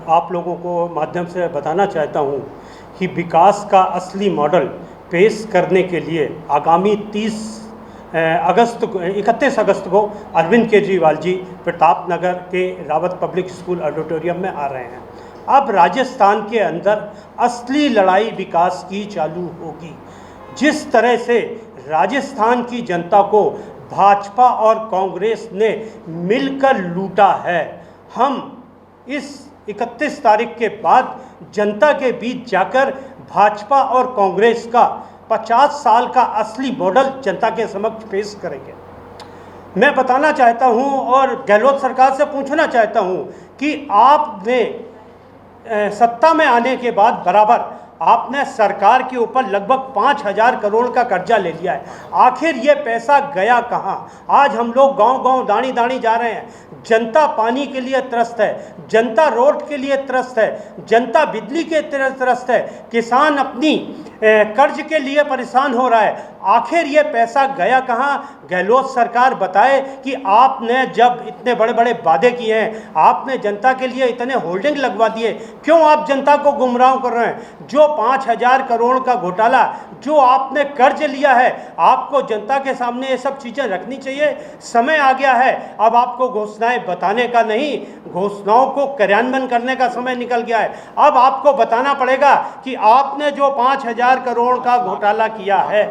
आप लोगों को माध्यम से बताना चाहता हूं कि विकास का असली मॉडल पेश करने के लिए आगामी 31 अगस्त को अरविंद केजरीवाल जी प्रताप नगर के रावत पब्लिक स्कूल ऑडिटोरियम में आ रहे हैं। अब राजस्थान के अंदर असली लड़ाई विकास की चालू होगी। जिस तरह से राजस्थान की जनता को भाजपा और कांग्रेस ने मिलकर लूटा है, हम इस 31 तारीख के बाद जनता के बीच जाकर भाजपा और कांग्रेस का 50 साल का असली मॉडल जनता के समक्ष पेश करेंगे। मैं बताना चाहता हूं और गहलोत सरकार से पूछना चाहता हूं कि आपने सत्ता में आने के बाद बराबर आपने सरकार के ऊपर लगभग 5,000 करोड़ का कर्जा ले लिया है। आखिर ये पैसा गया कहाँ? आज हम लोग गांव-गांव दानी-दानी जा रहे हैं। जनता पानी के लिए त्रस्त है, जनता रोड के लिए त्रस्त है, जनता बिजली के त्रस्त है, किसान अपनी कर्ज के लिए परेशान हो रहा है। आखिर ये पैसा गया कहाँ? गहलोत सरकार बताए कि आपने जब इतने बड़े बड़े वादे किए हैं, आपने जनता के लिए इतने होल्डिंग लगवा दिए, क्यों आप जनता को गुमराह कर रहे हैं? जो 5,000 करोड़ का घोटाला जो आपने कर्ज लिया है, आपको जनता के सामने ये सब चीज़ें रखनी चाहिए। समय आ गया है, अब आपको घोषणाएं बताने का नहीं, घोषणाओं को कार्यान्वयन करने का समय निकल गया है। अब आपको बताना पड़ेगा कि आपने जो 5,000 करोड़ का घोटाला किया है,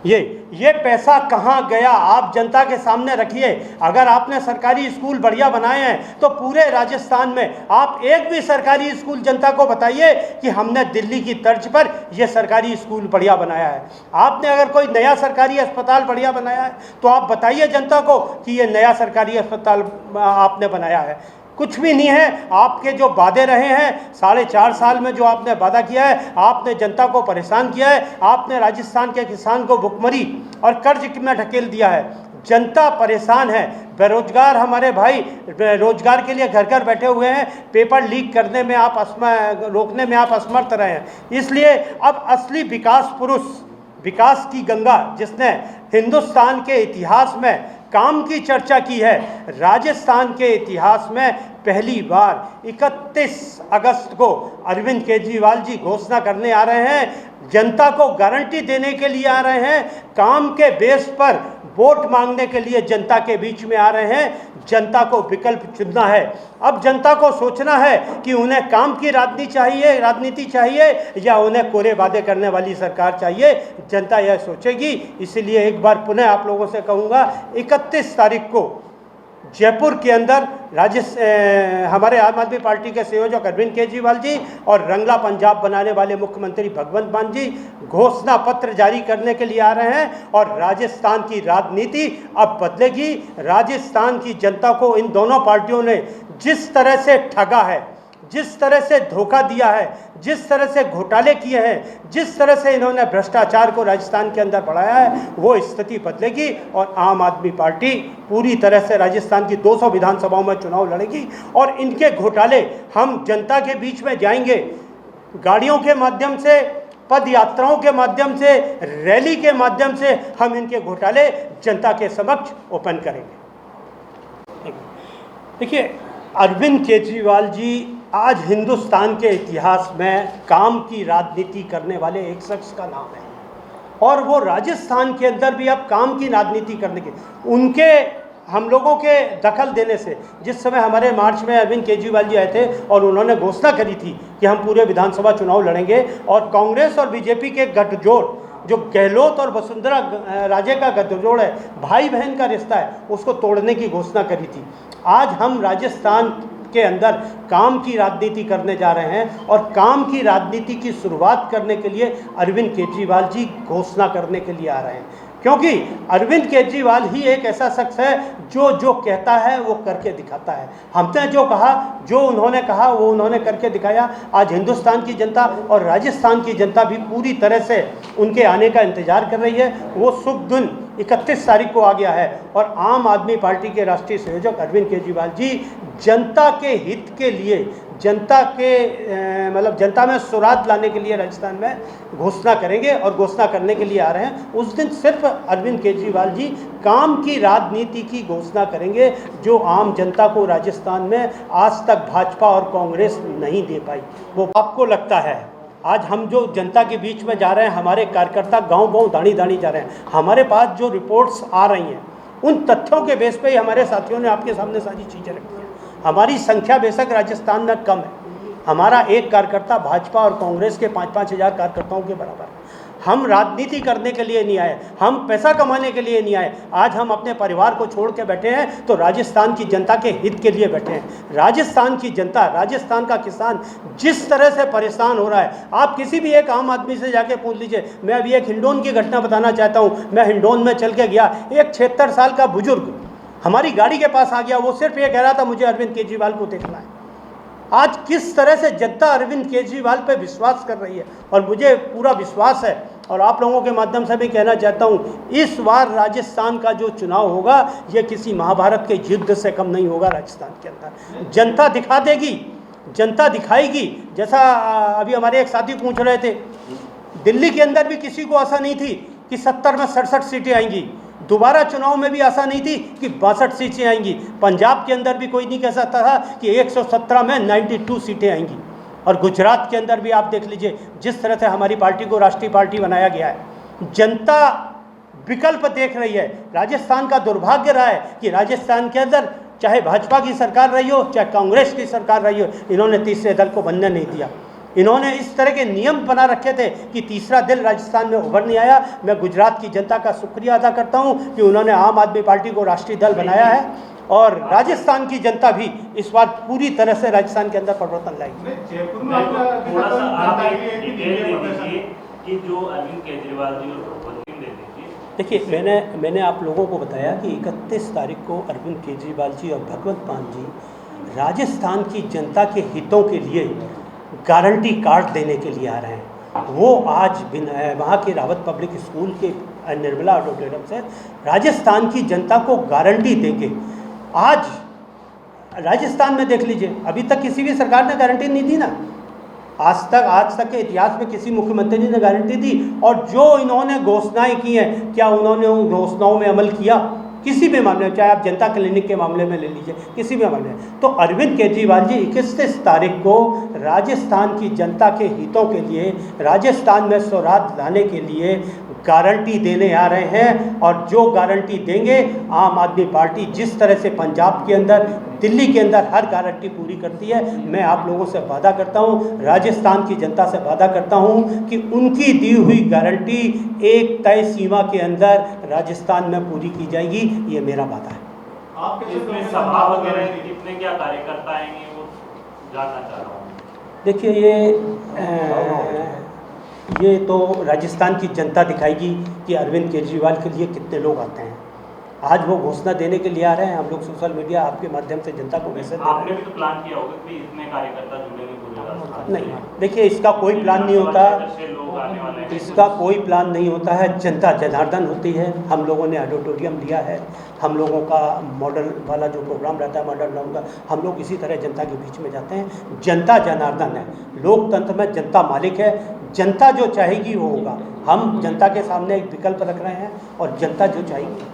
ये पैसा कहाँ गया, आप जनता के सामने रखिए। अगर आपने सरकारी स्कूल बढ़िया बनाए हैं तो पूरे राजस्थान में आप एक भी सरकारी स्कूल जनता को बताइए कि हमने दिल्ली की तर्ज पर यह सरकारी स्कूल बढ़िया बनाया है। आपने अगर कोई नया सरकारी अस्पताल बढ़िया बनाया है तो आप बताइए जनता को कि ये नया सरकारी अस्पताल आपने बनाया है। कुछ भी नहीं है। आपके जो वादे रहे हैं 4.5 साल में, जो आपने वादा किया है, आपने जनता को परेशान किया है। आपने राजस्थान के किसान को भुखमरी और कर्ज में ढकेल दिया है। जनता परेशान है, बेरोजगार हमारे भाई रोजगार के लिए घर घर बैठे हुए हैं। पेपर लीक करने में रोकने में आप असमर्थ रहे हैं। इसलिए अब असली विकास पुरुष, विकास की गंगा जिसने हिंदुस्तान के इतिहास में काम की चर्चा की है, राजस्थान के इतिहास में पहली बार 31 अगस्त को अरविंद केजरीवाल जी घोषणा करने आ रहे हैं। जनता को गारंटी देने के लिए आ रहे हैं, काम के बेस पर वोट मांगने के लिए जनता के बीच में आ रहे हैं। जनता को विकल्प चुनना है। अब जनता को सोचना है कि उन्हें काम की राजनीति चाहिए या उन्हें कोरे वादे करने वाली सरकार चाहिए। जनता यह सोचेगी। इसलिए एक बार पुनः आप लोगों से कहूँगा, 31 तारीख को जयपुर के अंदर हमारे आम आदमी पार्टी के संयोजक अरविंद केजरीवाल जी और रंगला पंजाब बनाने वाले मुख्यमंत्री भगवंत मान जी घोषणा पत्र जारी करने के लिए आ रहे हैं। और राजस्थान की राजनीति अब बदलेगी। राजस्थान की जनता को इन दोनों पार्टियों ने जिस तरह से ठगा है, जिस तरह से धोखा दिया है, जिस तरह से घोटाले किए हैं, जिस तरह से इन्होंने भ्रष्टाचार को राजस्थान के अंदर बढ़ाया है, वो स्थिति बदलेगी और आम आदमी पार्टी पूरी तरह से राजस्थान की 200 विधानसभाओं में चुनाव लड़ेगी। और इनके घोटाले हम जनता के बीच में जाएंगे, गाड़ियों के माध्यम से, पद यात्राओं के माध्यम से, रैली के माध्यम से हम इनके घोटाले जनता के समक्ष ओपन करेंगे। देखिए, अरविंद केजरीवाल जी आज हिंदुस्तान के इतिहास में काम की राजनीति करने वाले एक शख्स का नाम है और वो राजस्थान के अंदर भी अब काम की राजनीति करने के उनके हम लोगों के दखल देने से, जिस समय हमारे मार्च में अरविंद केजरीवाल जी आए थे और उन्होंने घोषणा करी थी कि हम पूरे विधानसभा चुनाव लड़ेंगे और कांग्रेस और बीजेपी के गठजोड़, जो गहलोत और वसुंधरा राजे का गठजोड़ है, भाई बहन का रिश्ता है, उसको तोड़ने की घोषणा करी थी। आज हम राजस्थान के अंदर काम की राजनीति करने जा रहे हैं और काम की राजनीति की शुरुआत करने के लिए अरविंद केजरीवाल जी घोषणा करने के लिए आ रहे हैं। क्योंकि अरविंद केजरीवाल ही एक ऐसा शख्स है जो कहता है वो करके दिखाता है। हमने जो कहा, जो उन्होंने कहा, वो उन्होंने करके दिखाया। आज हिंदुस्तान की जनता और राजस्थान की जनता भी पूरी तरह से उनके आने का इंतजार कर रही है। वो शुभ दिन 31 तारीख को आ गया है और आम आदमी पार्टी के राष्ट्रीय संयोजक अरविंद केजरीवाल जी जनता के हित के लिए, जनता के मतलब जनता में सुराग लाने के लिए राजस्थान में घोषणा करेंगे और घोषणा करने के लिए आ रहे हैं। उस दिन सिर्फ अरविंद केजरीवाल जी काम की राजनीति की घोषणा करेंगे जो आम जनता को राजस्थान में आज तक भाजपा और कांग्रेस नहीं दे पाई। वो आपको लगता है आज हम जो जनता के बीच में जा रहे हैं, हमारे कार्यकर्ता गांव-गांव दानी-दानी जा रहे हैं, हमारे पास जो रिपोर्ट्स आ रही हैं उन तथ्यों के बेस पे ही हमारे साथियों ने आपके सामने सारी चीज़ें रखी हैं। हमारी संख्या बेशक राजस्थान में कम है, हमारा एक कार्यकर्ता भाजपा और कांग्रेस के 5-5 हज़ार कार्यकर्ताओं के बराबर है। हम राजनीति करने के लिए नहीं आए, हम पैसा कमाने के लिए नहीं आए। आज हम अपने परिवार को छोड़ के बैठे हैं तो राजस्थान की जनता के हित के लिए बैठे हैं। राजस्थान की जनता, राजस्थान का किसान जिस तरह से परेशान हो रहा है, आप किसी भी एक आम आदमी से जाके पूछ लीजिए। मैं अभी एक हिंडौन की घटना बताना चाहता हूँ। मैं हिंडौन में चल के गया, एक 76 साल का बुजुर्ग हमारी गाड़ी के पास आ गया। वो सिर्फ ये कह रहा था मुझे अरविंद केजरीवाल को देखना है। आज किस तरह से जनता अरविंद केजरीवाल पे विश्वास कर रही है और मुझे पूरा विश्वास है और आप लोगों के माध्यम से भी कहना चाहता हूँ, इस बार राजस्थान का जो चुनाव होगा ये किसी महाभारत के युद्ध से कम नहीं होगा। राजस्थान के अंदर जनता दिखा देगी, जनता दिखाएगी। जैसा अभी हमारे एक साथी पूछ रहे थे, दिल्ली के अंदर भी किसी को आशा नहीं थी कि 70 में 67 सीटें आएंगी। दोबारा चुनाव में भी आशा नहीं थी कि 62 सीटें आएंगी। पंजाब के अंदर भी कोई नहीं कह सकता था कि 117 में 92 सीटें आएंगी। और गुजरात के अंदर भी आप देख लीजिए जिस तरह से हमारी पार्टी को राष्ट्रीय पार्टी बनाया गया है। जनता विकल्प देख रही है। राजस्थान का दुर्भाग्य रहा है कि राजस्थान के अंदर चाहे भाजपा की सरकार रही हो चाहे कांग्रेस की सरकार रही हो, इन्होंने तीसरे दल को बनने नहीं दिया। इन्होंने इस तरह के नियम बना रखे थे कि तीसरा दल राजस्थान में उभर नहीं आया। मैं गुजरात की जनता का शुक्रिया अदा करता हूं कि उन्होंने आम आदमी पार्टी को राष्ट्रीय दल बनाया है और राजस्थान की जनता भी इस बार पूरी तरह से राजस्थान के अंदर परिवर्तन लाएगी। थोड़ा सा आप डिटेल दे दीजिए कि जो अरविंद केजरीवाल जी और दे दीजिए। देखिए, मैंने आप लोगों को बताया कि 31 तारीख को अरविंद केजरीवाल जी और भगवंत मान जी राजस्थान की जनता के हितों के लिए गारंटी कार्ड देने के लिए आ रहे हैं। वो आज वहाँ के रावत पब्लिक स्कूल के निर्मला ऑडिटोरियम से राजस्थान की जनता को गारंटी देंगे। आज राजस्थान में देख लीजिए, अभी तक किसी भी सरकार ने गारंटी नहीं दी ना। आज तक के इतिहास में किसी मुख्यमंत्री ने गारंटी दी? और जो इन्होंने घोषणाएं की हैं, क्या उन्होंने उन घोषणाओं में अमल किया? किसी भी मामले में, चाहे आप जनता क्लिनिक के मामले में ले लीजिए, किसी भी मामले में। तो अरविंद केजरीवाल जी 31 तारीख को राजस्थान की जनता के हितों के लिए, राजस्थान में स्वराज लाने के लिए गारंटी देने आ रहे हैं। और जो गारंटी देंगे, आम आदमी पार्टी जिस तरह से पंजाब के अंदर, दिल्ली के अंदर हर गारंटी पूरी करती है, मैं आप लोगों से वादा करता हूं, राजस्थान की जनता से वादा करता हूं कि उनकी दी हुई गारंटी एक तय सीमा के अंदर राजस्थान में पूरी की जाएगी। ये मेरा वादा है। आपके इसमें सभा वगैरह कितने क्या कार्यकर्ता आएंगे वो जानना चाह रहा हूँ। देखिए, ये तो राजस्थान की जनता दिखाएगी कि अरविंद केजरीवाल के लिए कितने लोग आते हैं। आज वो घोषणा देने के लिए आ रहे हैं। हम लोग सोशल मीडिया आपके माध्यम से जनता को मैसेज दे रहे हैं। आपने भी तो प्लान किया होगा कि इतने कार्यकर्ता जुड़ेंगे पूरे राजस्थान। नहीं, देखिए, इसका कोई प्लान नहीं होता, इसका कोई प्लान नहीं होता है। जनता जनार्दन होती है। हम लोगों ने ऑडिटोरियम लिया है, हम लोगों का मॉडल वाला जो प्रोग्राम रहता है, मॉडल टाउन का, हम लोग इसी तरह जनता के बीच में जाते हैं। जनता जनार्दन है। लोकतंत्र में जनता मालिक है। जनता जो चाहेगी वो होगा। हम जनता के सामने एक विकल्प रख रहे हैं और जनता जो चाहेगी